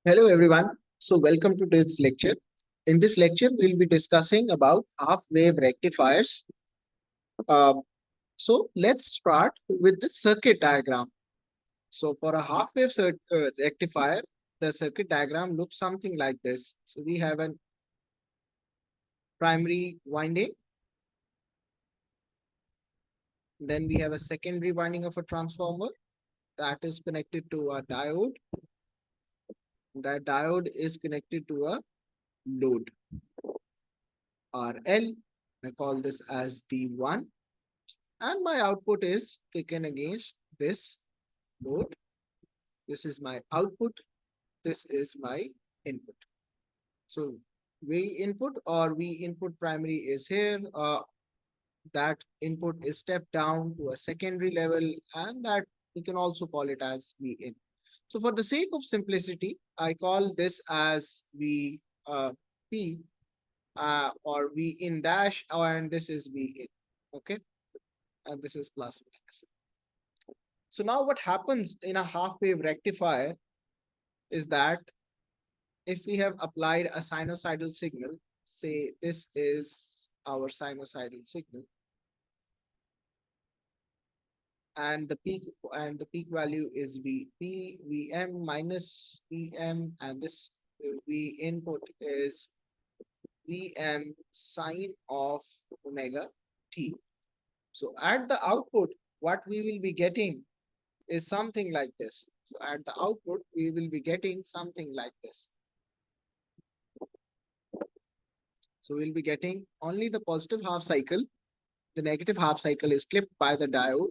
Hello everyone. So welcome to this lecture. In this lecture, we'll be discussing about half-wave rectifiers. Uh, so let's start with the circuit diagram. So for a half-wave rectifier, the circuit diagram looks something like this. So we have a primary winding, then we have a secondary winding of a transformer that is connected to a diode. That diode is connected to a load RL. I call this as D1. And my output is taken against this load. This is my output. This is my input. So V input or V input primary is here. That input is stepped down to a secondary level, and that we can also call it as V in. So for the sake of simplicity, I call this as V P or V in dash, and this is V in. Okay, and this is plus minus. So now what happens in a half-wave rectifier is that if we have applied a sinusoidal signal, say this is our sinusoidal signal, and the peak value is Vp, Vm minus Vm, and this V input is Vm sine of omega t. So at the output, what we will be getting is something like this. So at the output, we will be getting something like this. So we'll be getting only the positive half cycle. The negative half cycle is clipped by the diode.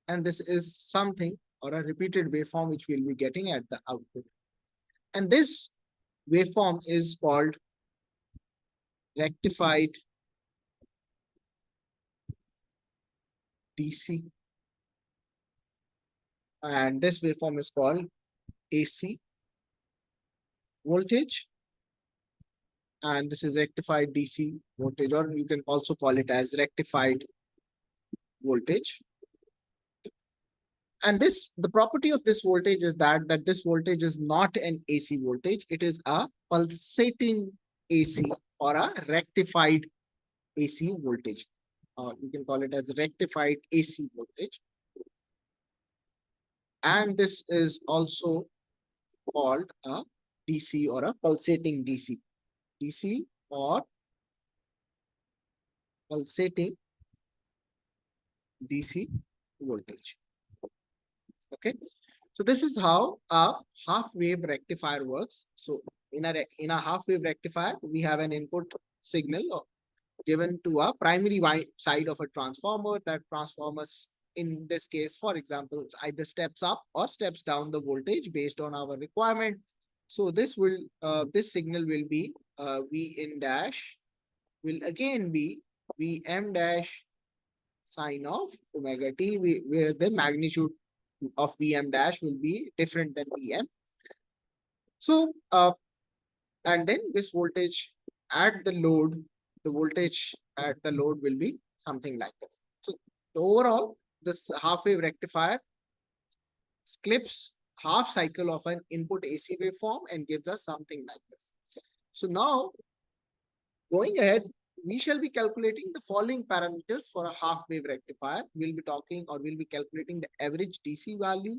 And this is something or a repeated waveform which we'll be getting at the output. And this waveform is called rectified DC. And this waveform is called AC voltage. And this is rectified DC voltage, or you can also call it as rectified voltage. And the property of this voltage is that this voltage is not an AC voltage. It is a pulsating AC or a rectified AC voltage. You can call it as rectified AC voltage. And this is also called a DC or a pulsating DC. DC or pulsating DC voltage. Okay. So this is how a half-wave rectifier works. So in a half-wave rectifier, we have an input signal given to a primary side of a transformer. That transformers, in this case, for example, either steps up or steps down the voltage based on our requirement. So this signal will be V in dash will again be Vm dash sine of omega t, where the magnitude of Vm dash will be different than Vm. So, and then this voltage at the load, the voltage at the load will be something like this. So, overall, this half-wave rectifier clips half cycle of an input AC waveform and gives us something like this. So now, going ahead, we shall be calculating the following parameters for a half-wave rectifier. We'll be calculating the average DC value.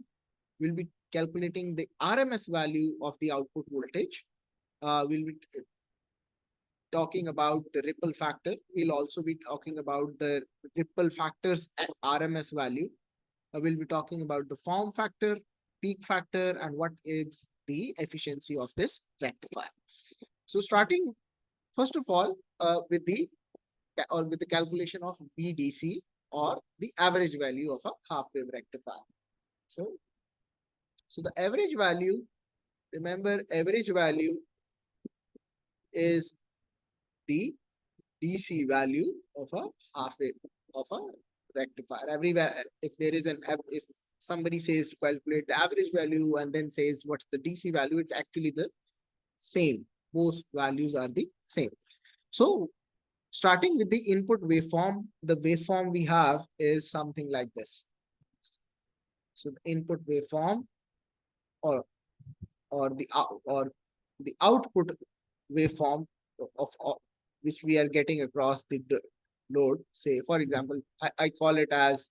We'll be calculating the RMS value of the output voltage. We'll be talking about the ripple factor. We'll also be talking about the ripple factors at RMS value. We'll be talking about the form factor, peak factor, and what is the efficiency of this rectifier. So starting first of all with the calculation of VDC or the average value of a half-wave rectifier. So the average value, remember, average value is the DC value of a half-wave of a rectifier. If somebody says to calculate the average value and then says what's the DC value, it's actually the same. Both values are the same. So starting with the input waveform, the waveform we have is something like this. So the input waveform or or the output waveform of which we are getting across the load. Say, for example, I call it as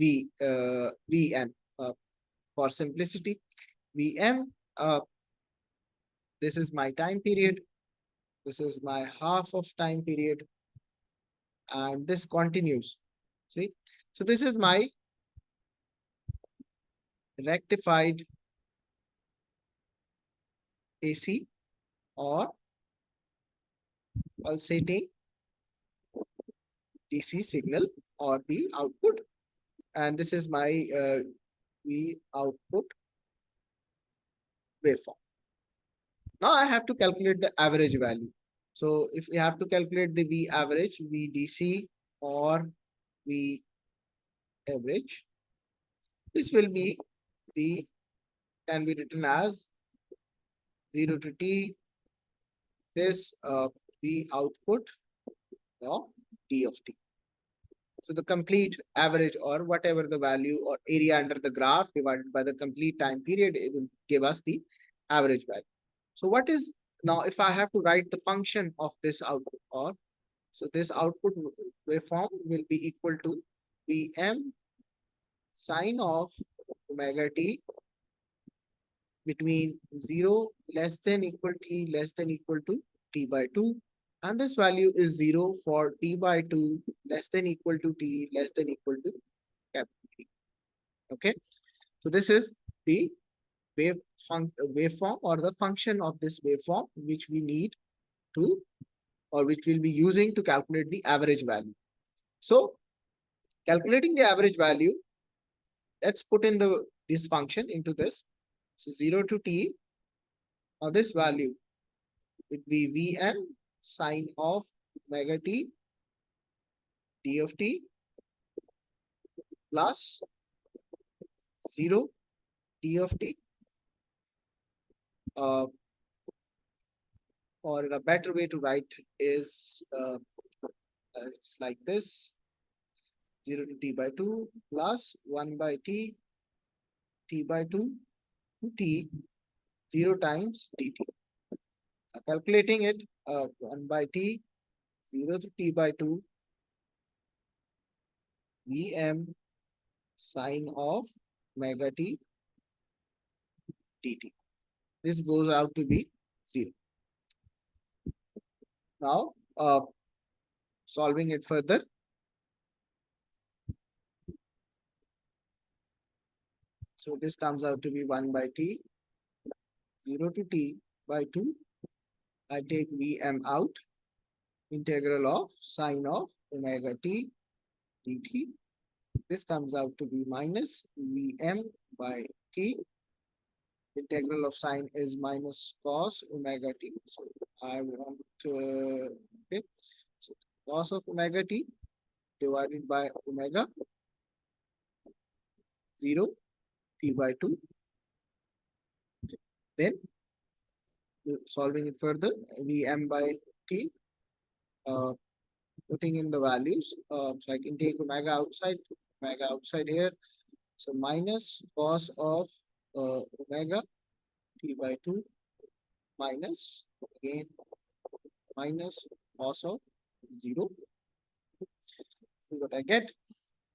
Vm for simplicity. Vm, this is my time period. This is my half of time period, and this continues. See, so this is my rectified AC or pulsating DC signal or the output, and this is my V output waveform. Now I have to calculate the average value. So if we have to calculate the V average, VDC or V average, this will be can be written as 0 to T, this V output of D of T. So the complete average or whatever the value or area under the graph divided by the complete time period, it will give us the average value. So what is now if I have to write the function of this output, or so this output waveform will be equal to Vm sine of omega t between 0 less than equal t less than equal to t by 2, and this value is 0 for t by 2 less than equal to t less than equal to capital T. Okay, so this is the waveform or the function of this waveform which we need to, or which we'll be using to calculate the average value. So calculating the average value, let's put in this function into this. So 0 to t, now this value would be Vm sine of omega t d of t plus 0 t of t, or a better way to write is it's like this: 0 to t by 2 plus 1 by t by 2 to t 0 times dt. Calculating it, 1 by t 0 to t by 2 Vm sine of omega t dt. This goes out to be 0. Now, solving it further. So this comes out to be 1 by t, 0 to t by 2. I take Vm out, integral of sine of omega t dt. This comes out to be minus Vm by t. Integral of sine is minus cos omega t. So I want okay. So cos of omega t divided by omega 0 t by 2. Then solving it further, Vm by t, putting in the values. So I can take omega outside here. So minus cos of omega t by 2 minus again minus cos of 0. See what I get.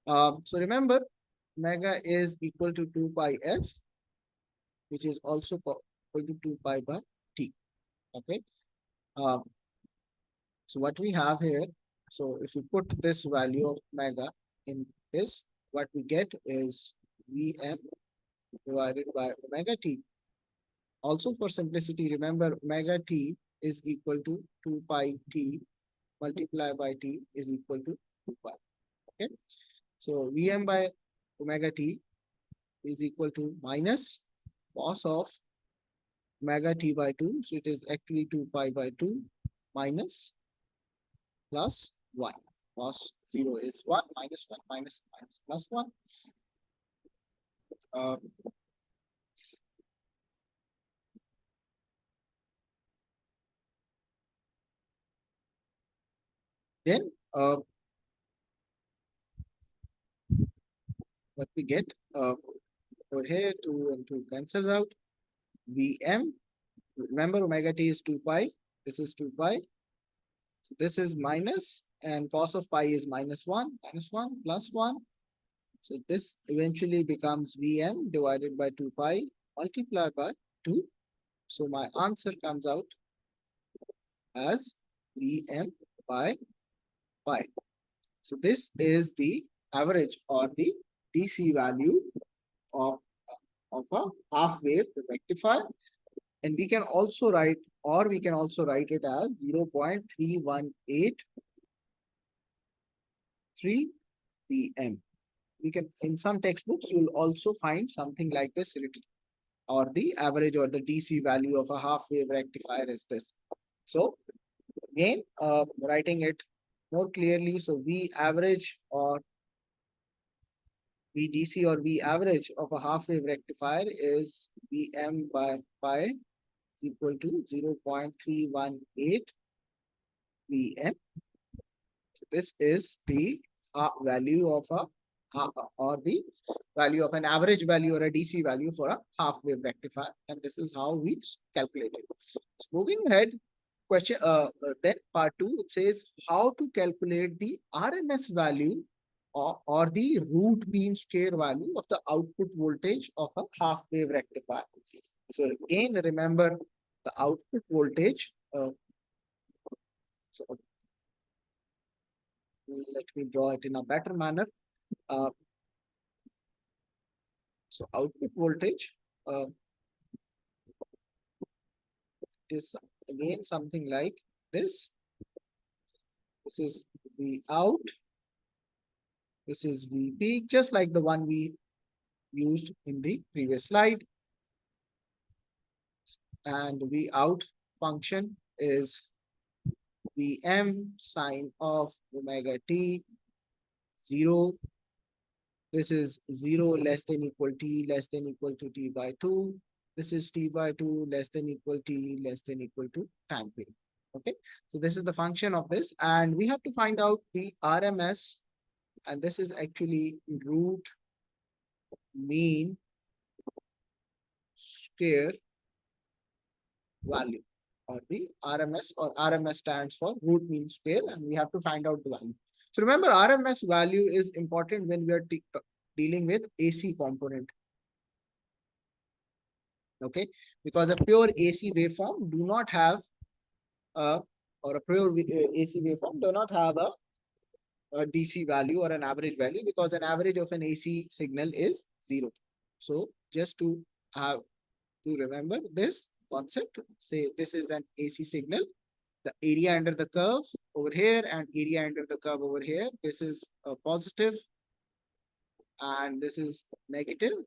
So remember, omega is equal to 2 pi f, which is also equal to 2 pi by t. Okay. So what we have here, so if we put this value of omega in this, what we get is Vm divided by omega t. Also for simplicity, remember omega t is equal to 2 pi t multiplied by t is equal to 2 pi. Okay. So Vm by omega t is equal to minus cos of omega t by 2. So it is actually 2 pi by 2 minus plus 1. Cos 0 is 1 minus 1 minus plus 1. Then what we get over here, 2 and 2 cancels out. Vm. Remember, omega t is 2 pi. This is 2 pi. So this is minus, and cos of pi is minus 1 plus 1. So this eventually becomes Vm divided by 2 pi multiplied by 2. So my answer comes out as Vm by pi. So this is the average or the DC value of, a half-wave rectifier. And we can also write, it as 0.3183 Vm. We can, in some textbooks, you'll also find something like this written, or the average or the DC value of a half-wave rectifier is this. So again, writing it more clearly, so V average or VDC or V average of a half-wave rectifier is Vm by pi is equal to 0.318 Vm. So this is the value of a or the value of an average value or a DC value for a half-wave rectifier, and this is how we calculate it. So moving ahead, question then part 2, it says how to calculate the RMS value or the root mean square value of the output voltage of a half-wave rectifier. So again, remember the output voltage. So let me draw it in a better manner. So output voltage is again something like this. This is V out. This is V peak, just like the one we used in the previous slide. And V out function is Vm sine of omega t 0. This is 0 less than equal t less than equal to t by 2. This is t by 2 less than equal t less than equal to time period. Okay, so this is the function of this, and we have to find out the RMS, and this is actually root mean square value, or the RMS, or RMS stands for root mean square, and we have to find out the value. So remember, RMS value is important when we are dealing with AC component. Okay, because a pure AC waveform do not have or a pure AC waveform do not have a DC value or an average value, because an average of an AC signal is 0. So just to have to remember this concept, say this is an AC signal, the area under the curve over here and area under the curve over here, this is a positive and this is negative.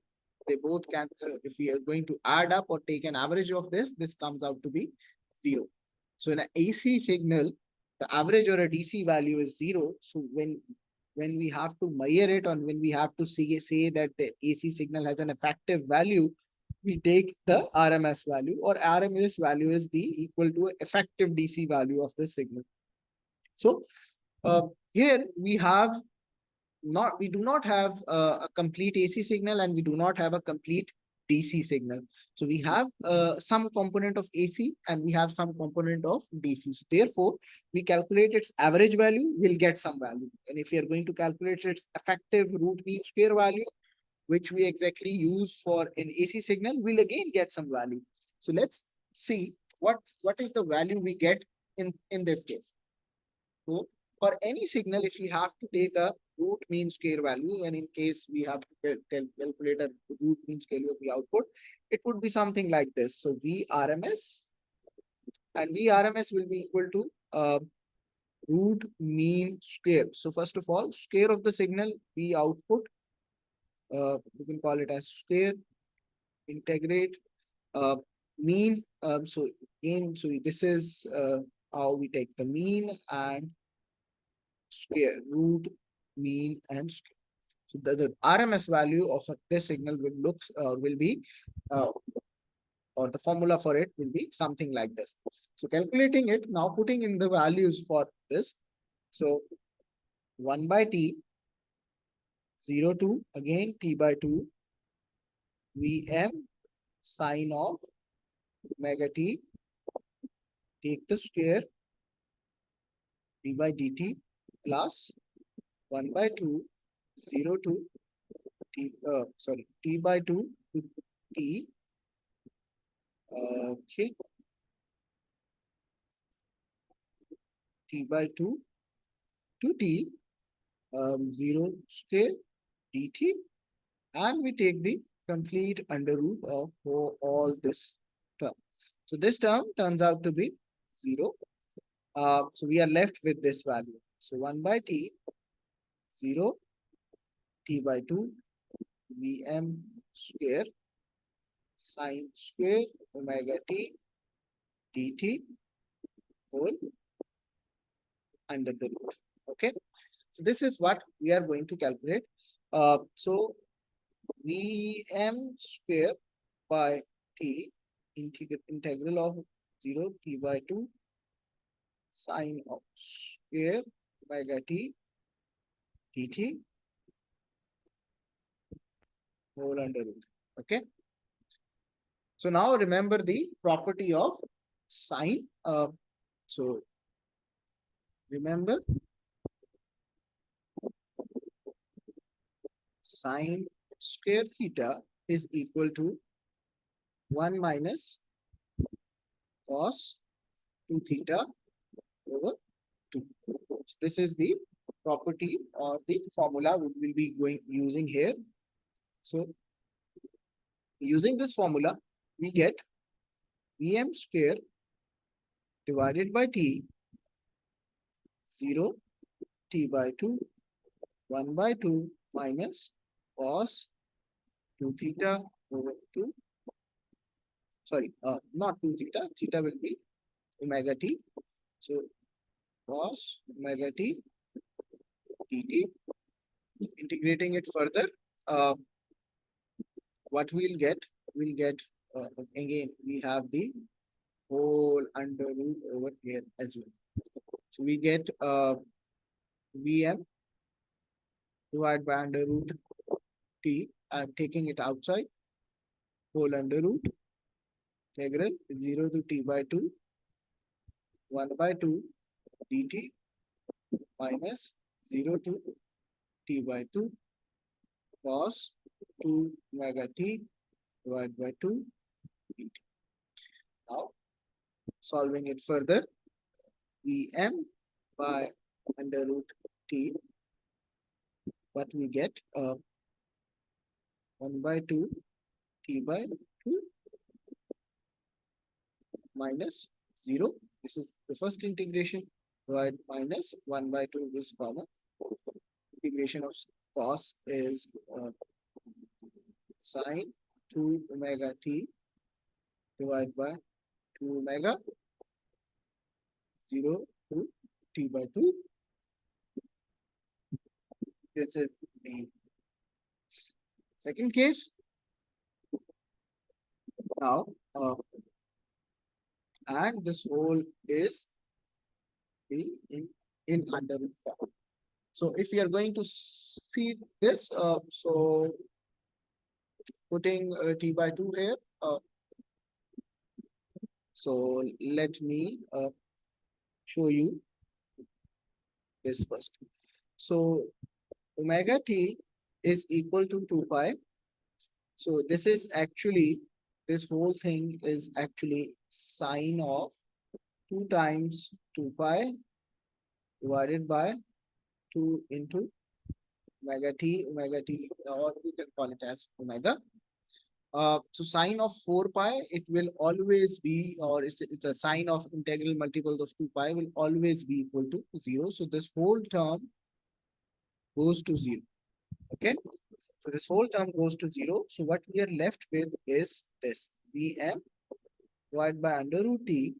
They both can, if we are going to add up or take an average of this comes out to be 0. So in an AC signal, the average or a DC value is 0. So when we have to measure it, or when we have to say that the AC signal has an effective value, we take the RMS value, or RMS value is the equal to effective DC value of the signal. So here we have we do not have a complete AC signal, and we do not have a complete DC signal. So we have some component of AC and we have some component of DC. So therefore, we calculate its average value, we'll get some value. And if we are going to calculate its effective root mean square value, which we exactly use for an AC signal, we'll again get some value. So let's see what is the value we get in this case. So for any signal, if we have to take a root mean square value, and in case we have to calculate a root mean square of the output, it would be something like this. So VRMS, and VRMS will be equal to root mean square. So first of all, square of the signal, V output, we can call it as square, integrate, mean. So again, so this is how we take the mean and square, root, mean, and square. So the RMS value of this signal will be or the formula for it will be something like this. So calculating it, now putting in the values for this. So 1 by t, 0 to again t by 2, Vm sine of omega t, take the square d by dt plus 1 by 2 0 to t by 2 to t, okay, t by 2 to t, 0 square dt, and we take the complete under root of all this term. So this term turns out to be 0. So we are left with this value. So 1 by t, 0, t by 2, Vm square sine square omega t dt whole under the root. Okay. So this is what we are going to calculate. So Vm square by t integral of 0 t by 2 sine of square omega t dt whole under root. Okay. So now remember the property of sine. So remember sine square theta is equal to 1 minus cos 2 theta over 2. So this is the property or the formula we will be using here. So using this formula, we get Vm square divided by t, 0, t by 2, 1 by 2 minus cos 2 theta over 2. Sorry, not 2 theta. Theta will be omega t. So cos omega t dt. Integrating it further, what we'll get again, we have the whole under root over here as well. So we get Vm divided by under root t. I'm taking it outside. Whole under root integral 0 to t by 2, 1 by 2 dt minus 0 to t by 2 cos 2 omega t divided by 2 dt. Now solving it further, Vm by under root t, what we get 1 by 2 t by 2 minus 0. This is the first integration, divide minus 1 by 2 is common. Integration of cos is sine 2 omega t divided by 2 omega 0 to t by 2. This is the second case. Now, and this whole is in under root form. So if we are going to see this, so putting t by 2 here, so let me show you this first. So omega t is equal to 2 pi. So this is actually, this whole thing is actually sine of 2 times 2 pi divided by 2 into omega t, or we can call it as omega. So sine of 4 pi, it will always be, or it's a sine of integral multiples of 2 pi will always be equal to 0. So this whole term goes to 0. Okay. So this whole term goes to 0. So what we are left with is this Vm divided by under root t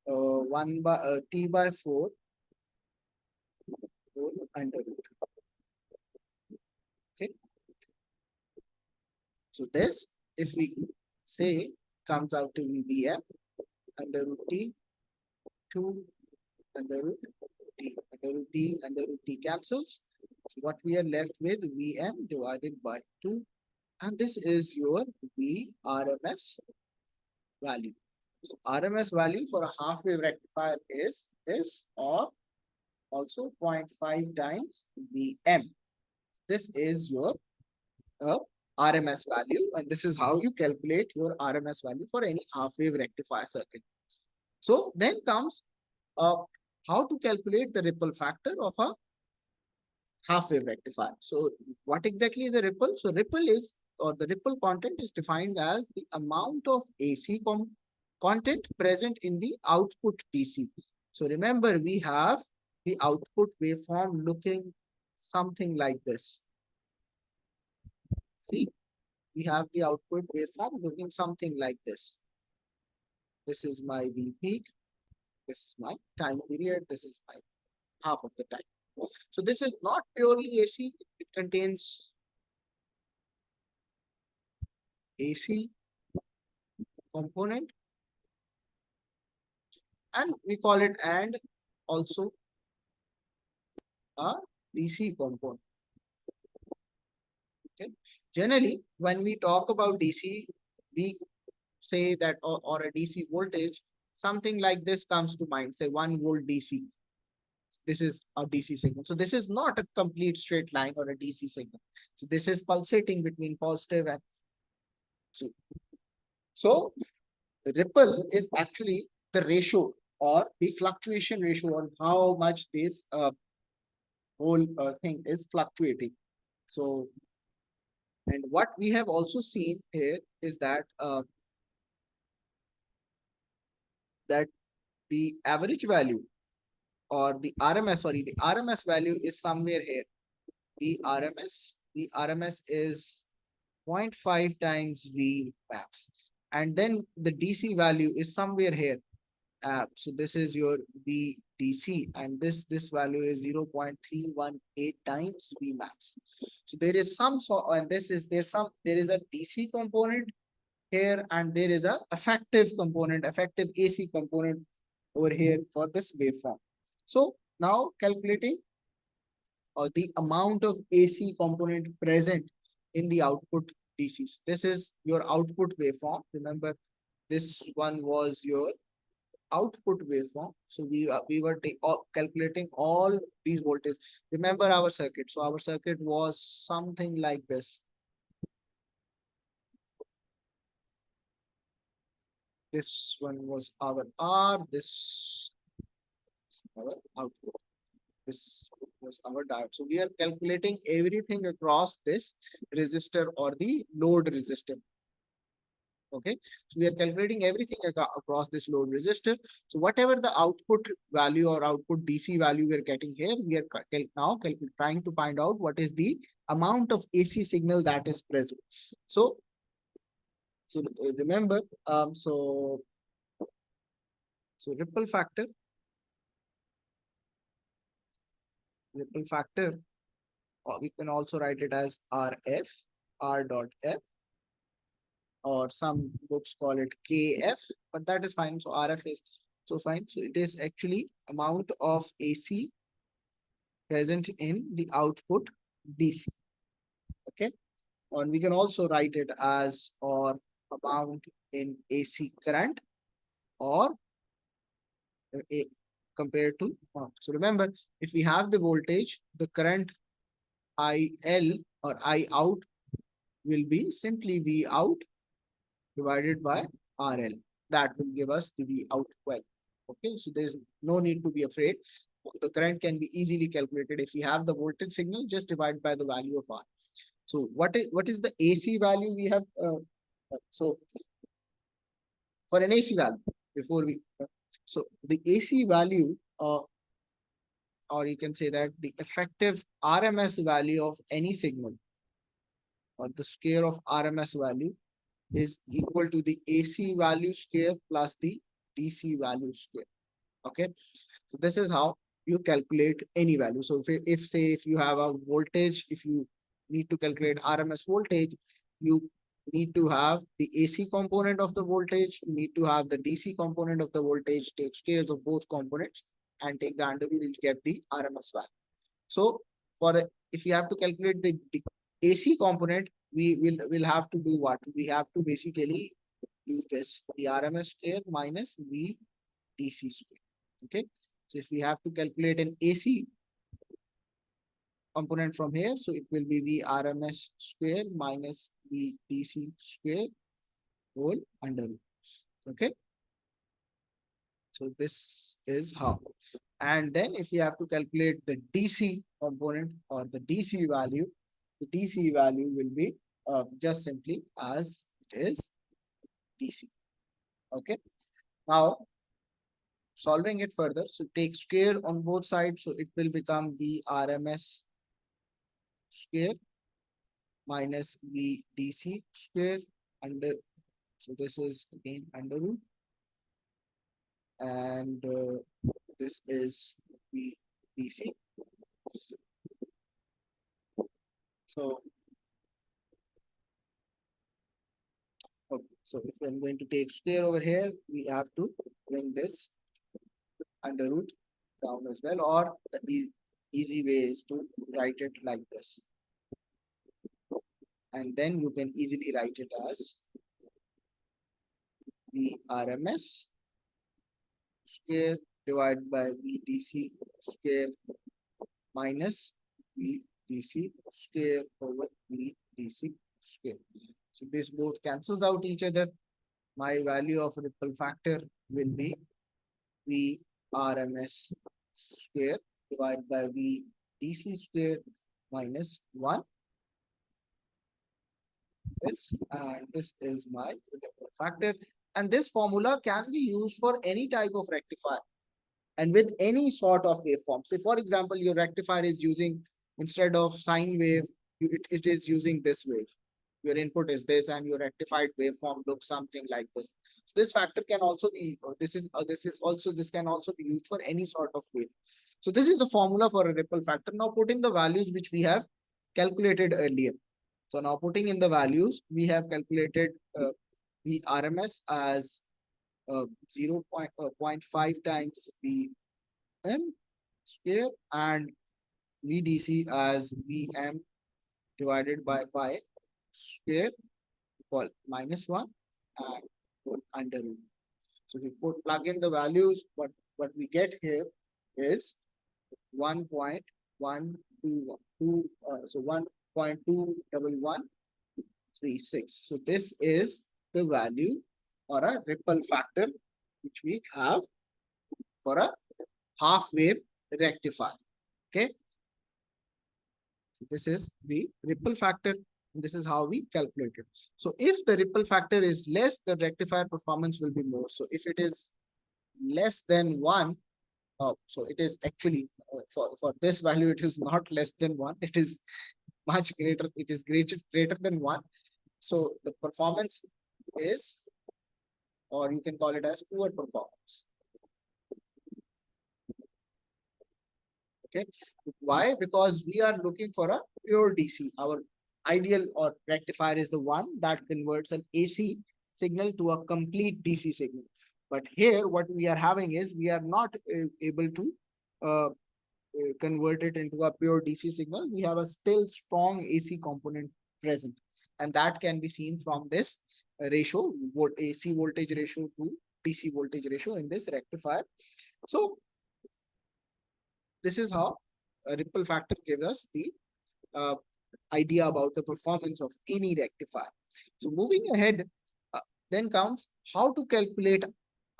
1 by t by 4 whole under root. Okay. So this, if we say, comes out to be Vm under root t 2 under root t, under root t cancels. So what we are left with Vm divided by 2, and this is your V RMS value. So RMS value for a half-wave rectifier is this, or also 0.5 times Vm. This is your RMS value, and this is how you calculate your RMS value for any half-wave rectifier circuit. So then comes how to calculate the ripple factor of a half-wave rectifier. So what exactly is a ripple? So ripple is, or the ripple content is defined as the amount of AC content present in the output DC. So remember, we have the output waveform looking something like this. See, we have the output waveform looking something like this. This is my V peak. This is my time period. This is my half of the time. So this is not purely AC. It contains AC component, and we call it and also a DC component. Okay. Generally, when we talk about DC, we say that or a DC voltage, something like this comes to mind, say 1 volt DC. This is a DC signal. So this is not a complete straight line or a DC signal. So this is pulsating between positive and so. So the ripple is actually the ratio or the fluctuation ratio on how much this whole thing is fluctuating. So, and what we have also seen here is that that the average value or the RMS, sorry, the RMS value is somewhere here. The RMS is 0.5 times V max. And then the DC value is somewhere here. So this is your VDC, and this value is 0.318 times V max. So there is some sort, and there is a DC component here, and there is a effective AC component over here for this waveform. So now calculating the amount of AC component present in the output DCs. This is your output waveform. Remember, this one was your output waveform. So we were calculating all these voltages. Remember our circuit. So our circuit was something like this. This one was our R. This our output. This was our diode. So we are calculating everything across this resistor or the load resistor. Okay, so we are calculating everything across this load resistor. So whatever the output value or output DC value we are getting here, we are now trying to find out what is the amount of AC signal that is present. So remember, so ripple factor, or we can also write it as RF, R dot F, or some books call it KF, but that is fine. So RF is so fine. So it is actually amount of AC present in the output DC. Okay, and we can also write it as or amount in AC current or compared to. So remember, if we have the voltage, the current IL or I out will be simply V out divided by RL. That will give us the V out well. Okay, so there's no need to be afraid. The current can be easily calculated. If we have the voltage signal, just divide by the value of R. So what is the AC value we have? So for an AC value, before we, so the AC value, or you can say that the effective RMS value of any signal, or the square of RMS value, is equal to the AC value square plus the DC value square. Okay, so this is how you calculate any value. So if you have a voltage, if you need to calculate RMS voltage, you need to have the AC component of the voltage, you need to have the DC component of the voltage, take squares of both components and take the under root, you'll get the RMS value. So if you have to calculate the AC component, will have to do what? We have to basically do this V RMS square minus V DC square. Okay. So if we have to calculate an AC component from here, so it will be V RMS square minus V DC square whole under root. Okay. So this is how. And then if you have to calculate the DC component or the DC value, the DC value will be just simply as it is DC. Okay. Now solving it further, so take square on both sides, so it will become V RMS square minus V DC square under, so this is again under root, and this is V DC. So okay, so if I'm going to take square over here, we have to bring this under root down as well, or the easy way is to write it like this. And then you can easily write it as V RMS square divided by V DC square minus V DC square over V DC square. So this both cancels out each other. My value of ripple factor will be V RMS square divided by V DC square minus 1. This, and this is my ripple factor. And this formula can be used for any type of rectifier and with any sort of waveform. Say, for example, your rectifier is using, instead of sine wave, it is using this wave. Your input is this, and your rectified waveform looks something like this. So this factor can also be, this can also be used for any sort of wave. So this is the formula for a ripple factor. Now put in the values which we have calculated earlier. So now putting in the values, we have calculated V RMS as 0.5 times Vm square and VDC as Vm divided by pi square equal -1 and put under root. So if we plug in the values, what we get here is 1.122, so 1.21136. So this is the value or a ripple factor which we have for a half wave rectifier. Okay. So this is the ripple factor. This is how we calculate it. So if the ripple factor is less, the rectifier performance will be more. So if it is less than 1, so it is actually for this value, it is not less than 1. It is much greater. It is greater than 1. So the performance is, or you can call it as poor performance. Okay. Why? Because we are looking for a pure DC. Our ideal or rectifier is the one that converts an AC signal to a complete DC signal. But here what we are having is we are not able to convert it into a pure DC signal. We have a still strong AC component present, and that can be seen from this ratio, AC voltage ratio to DC voltage ratio in this rectifier. So this is how a ripple factor gives us the idea about the performance of any rectifier. So moving ahead, then comes how to calculate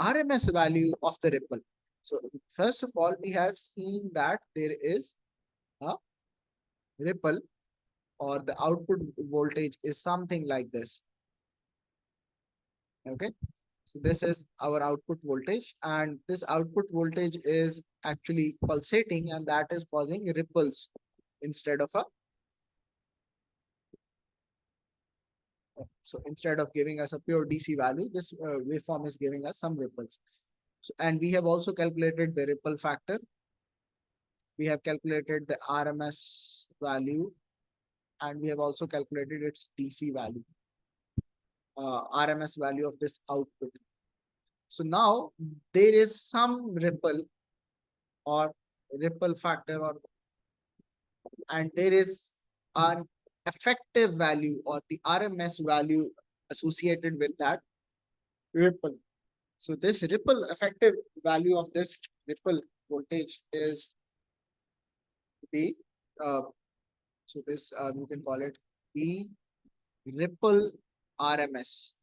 RMS value of the ripple. So first of all, we have seen that there is a ripple, or the output voltage is something like this. Okay. So this is our output voltage, and this output voltage is actually pulsating, and that is causing ripples instead of a, so instead of giving us a pure DC value, this waveform is giving us some ripples. So, and we have also calculated the ripple factor. We have calculated the RMS value, and we have also calculated its DC value, RMS value of this output. So now there is some ripple or ripple factor, or and there is an effective value or the RMS value associated with that. ripple. So this ripple effective value of this ripple voltage is the so this you can call it the ripple RMS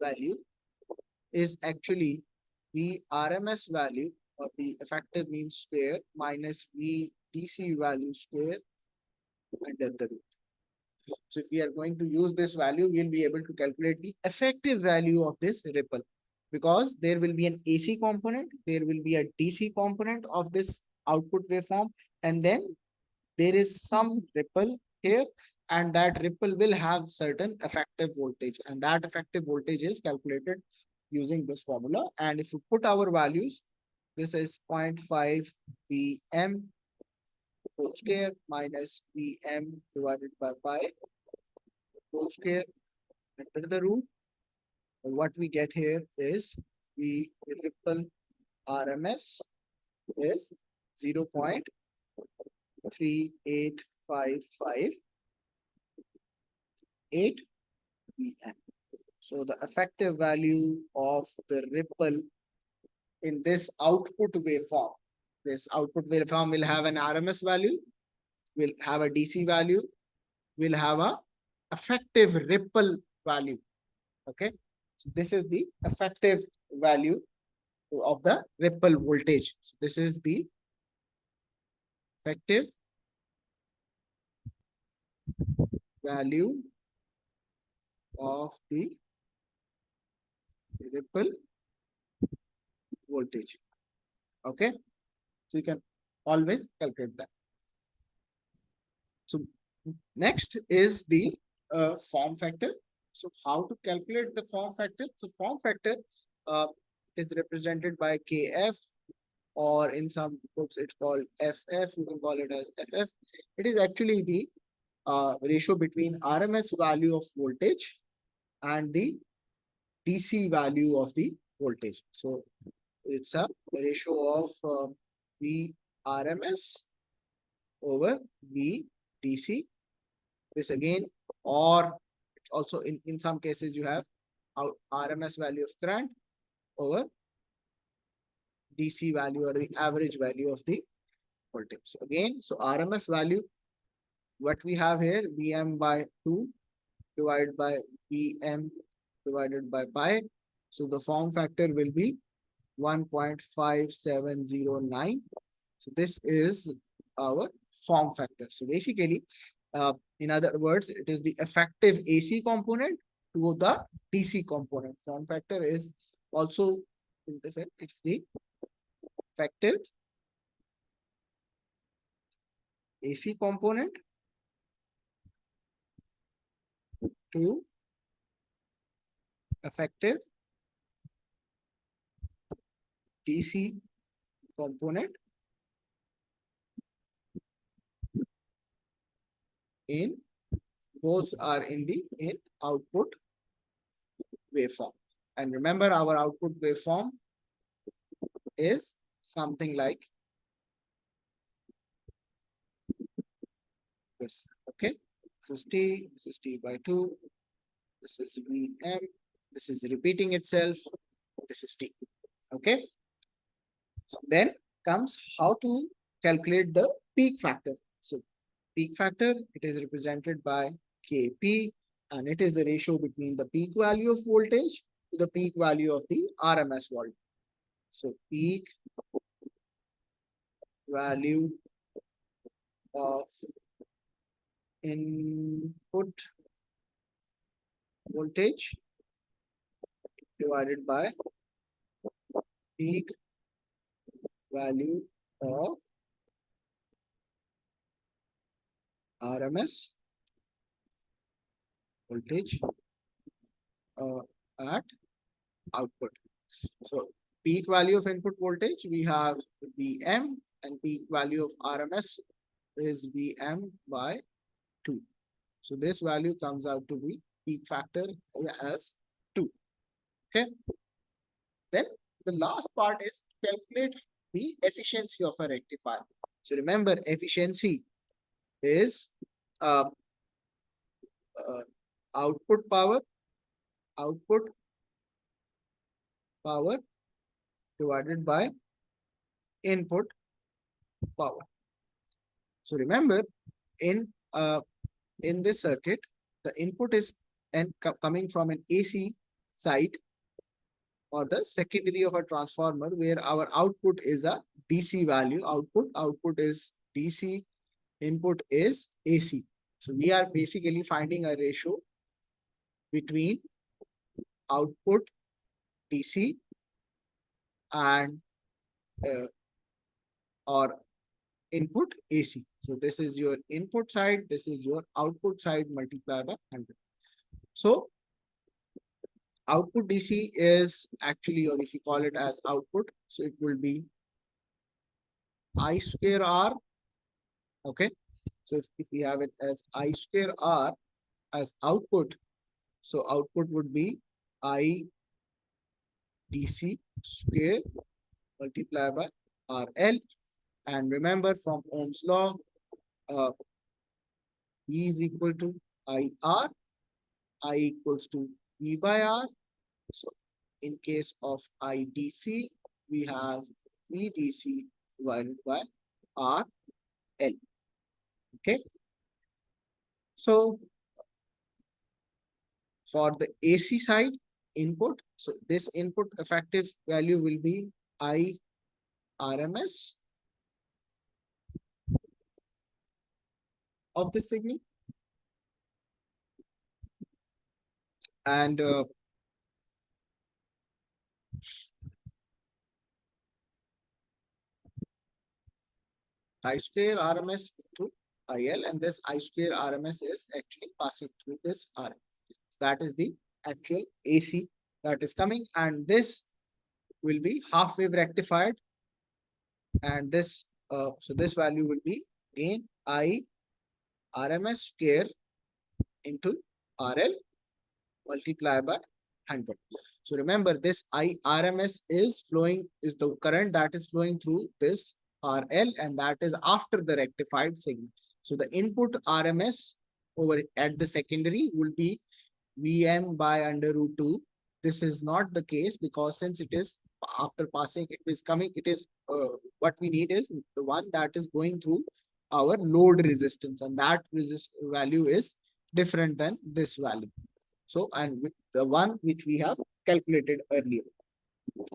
value is actually the RMS value or the effective mean square minus V DC value square under the root. So if we are going to use this value, we'll be able to calculate the effective value of this ripple because there will be an AC component, there will be a DC component of this output waveform, and then there is some ripple here, and that ripple will have certain effective voltage, and that effective voltage is calculated using this formula. And if you put our values, this is 0.5 Vm whole square minus Vm divided by pi whole square under the root. And what we get here is the ripple RMS is 0.38558 Vm. So the effective value of the ripple in this output waveform will have an RMS value, will have a DC value, will have a effective ripple value. Okay, so this is the effective value of the ripple voltage. So this is the effective value of the ripple voltage. Okay, so you can always calculate that. So next is the form factor. So how to calculate the form factor? So form factor is represented by KF, or in some books it's called FF. You can call it as FF. It is actually the ratio between RMS value of voltage and the DC value of the voltage. So it's a ratio of V RMS over V DC. This again, or also in some cases you have RMS value of current over DC value or the average value of the voltage. So again, so RMS value, what we have here, Vm by 2 divided by Vm divided by pi. So the form factor will be 1.5709. So this is our form factor. So basically, in other words, it is the effective AC component to the DC component. Form factor is also different. It's the effective AC component to effective DC component in both are in the output waveform. And remember, our output waveform is something like this. Okay, this is T, this is T by 2, this is Vm, this is repeating itself, this is T. Okay, so then comes how to calculate the peak factor. So peak factor, it is represented by Kp, and it is the ratio between the peak value of voltage to the peak value of the RMS voltage. So peak value of input voltage divided by peak value of RMS voltage at output. So peak value of input voltage, we have Vm, and peak value of RMS is Vm by 2. So this value comes out to be peak factor as 2. Okay. Then the last part is to calculate the efficiency of a rectifier. So remember, efficiency is output power, output power divided by input power. So remember, in this circuit, the input is coming from an AC side or the secondary of a transformer, where our output is a DC value. Output is DC, input is AC. So we are basically finding a ratio between output DC and or input AC. So this is your input side, this is your output side multiplied by 100. So output DC is actually, or if you call it as output, so it will be I square R. Okay. So if we have it as I square R as output, so output would be I DC square multiplied by RL. And remember from Ohm's law, E is equal to IR, I equals to V by R. So in case of IDC, we have VDC divided by RL. Okay. So for the AC side input, so this input effective value will be I RMS of the signal, and I square RMS into IL, and this I square RMS is actually passing through this RM. So that is the actual AC that is coming, and this will be half wave rectified, and this so this value will be again I RMS square into RL multiplied by 100. So remember, this I RMS is the current that is flowing through this RL, and that is after the rectified signal. So the input RMS over at the secondary will be Vm by under root 2. This is not the case, because since it is after passing, it is coming, it is what we need is the one that is going through our load resistance, and that value is different than this value. So, and with the one which we have calculated earlier.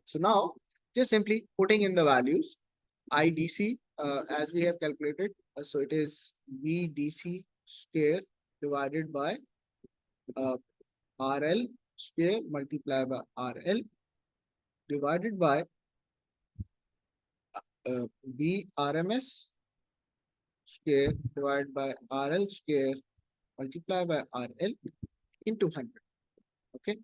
So now just simply putting in the values, IDC as we have calculated, so it is VDC square divided by RL square multiplied by RL divided by VRMS square divided by RL square multiplied by RL into 100. Okay.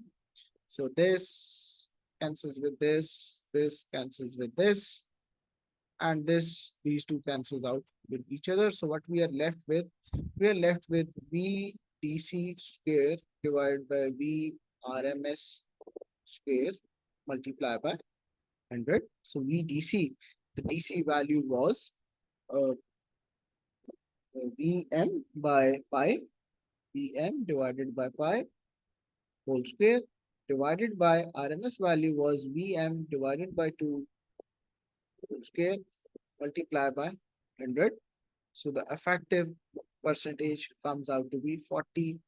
So this cancels with this cancels with this, and these two cancels out with each other. So what we are left with, VDC square divided by VRMS square multiplied by 100. So VDC, the DC value was Vm by pi, Vm divided by pi whole square divided by RMS value was Vm divided by 2 whole square multiplied by 100. So the effective percentage comes out to be 40.528%.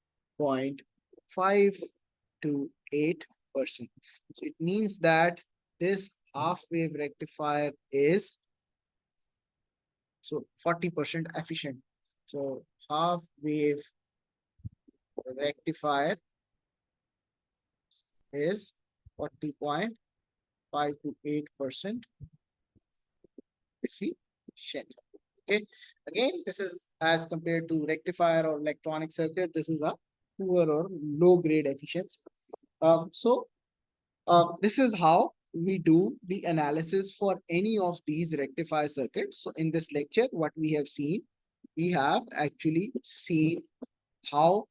So it means that this half wave rectifier is 40% efficient. So half wave rectifier is 40.528% efficient. Okay. Again, this is as compared to rectifier or electronic circuit, this is a poor or low grade efficiency. This is how we do the analysis for any of these rectifier circuits. So in this lecture, what we have seen, we have actually seen how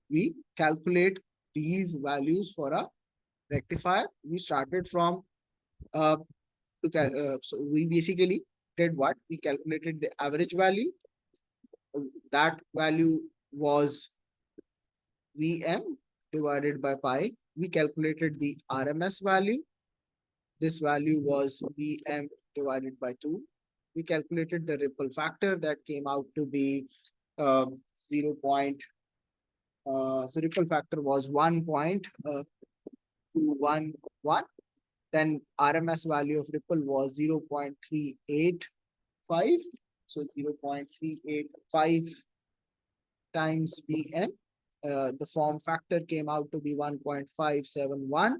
we calculate these values for a rectifier. We started from so we basically did what? We calculated the average value. That value was Vm divided by pi. We calculated the RMS value. this value was Vm divided by 2. We calculated the ripple factor that came out to be 0. So ripple factor was 1.211. Then RMS value of ripple was 0.385. So 0.385 times Vm. The form factor came out to be 1.571.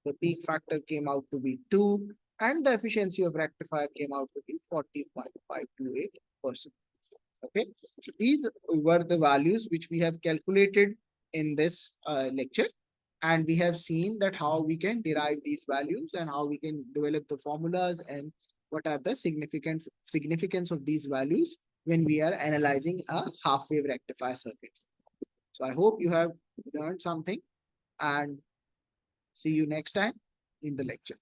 The peak factor came out to be 2. And the efficiency of rectifier came out to be 40.528%. Okay, so these were the values which we have calculated in this lecture. And we have seen that how we can derive these values and how we can develop the formulas and what are the significance of these values when we are analyzing a half-wave rectifier circuits. So I hope you have learned something, and see you next time in the lecture.